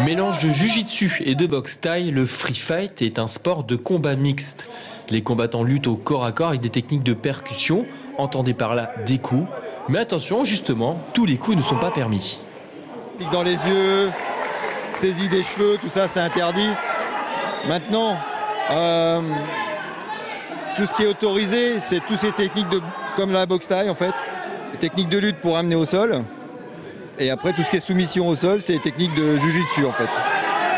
Mélange de jiu-jitsu et de boxe thaï, le free fight est un sport de combat mixte. Les combattants luttent au corps à corps avec des techniques de percussion, entendez par là des coups. Mais attention, justement, tous les coups ne sont pas permis. Pique dans les yeux, saisie des cheveux, tout ça c'est interdit. Maintenant, tout ce qui est autorisé, c'est toutes ces techniques comme la boxe thaï en fait. Les techniques de lutte pour amener au sol. Et après tout ce qui est soumission au sol, c'est les techniques de jiu-jitsu en fait.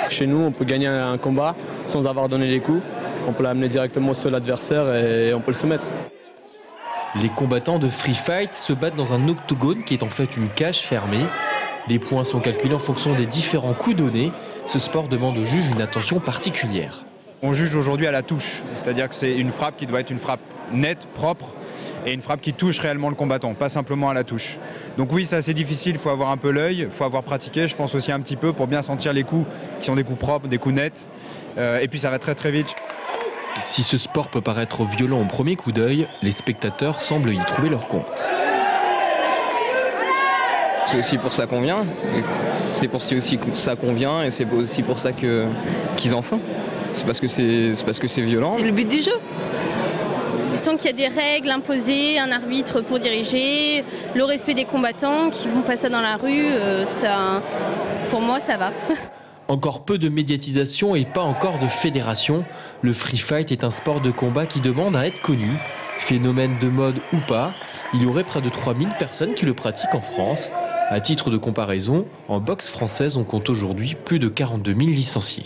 Chez nous, on peut gagner un combat sans avoir donné les coups. On peut l'amener directement sur l'adversaire et on peut le soumettre. Les combattants de free fight se battent dans un octogone qui est en fait une cage fermée. Les points sont calculés en fonction des différents coups donnés. Ce sport demande au juge une attention particulière. On juge aujourd'hui à la touche, c'est-à-dire que c'est une frappe qui doit être une frappe nette, propre, et une frappe qui touche réellement le combattant, pas simplement à la touche. Donc oui, c'est assez difficile, il faut avoir un peu l'œil, il faut avoir pratiqué, je pense aussi un petit peu pour bien sentir les coups qui sont des coups propres, des coups nets, et puis ça va très très vite. Si ce sport peut paraître violent au premier coup d'œil, les spectateurs semblent y trouver leur compte. C'est aussi pour ça qu'on vient, c'est pour aussi ça qu'on vient et c'est aussi pour ça qu'ils en font. C'est parce que c'est violent. C'est le but du jeu. Tant qu'il y a des règles imposées, un arbitre pour diriger, le respect des combattants qui vont passer dans la rue, pour moi ça va. Encore peu de médiatisation et pas encore de fédération. Le free fight est un sport de combat qui demande à être connu. Phénomène de mode ou pas, il y aurait près de 3000 personnes qui le pratiquent en France. À titre de comparaison, en boxe française, on compte aujourd'hui plus de 42 000 licenciés.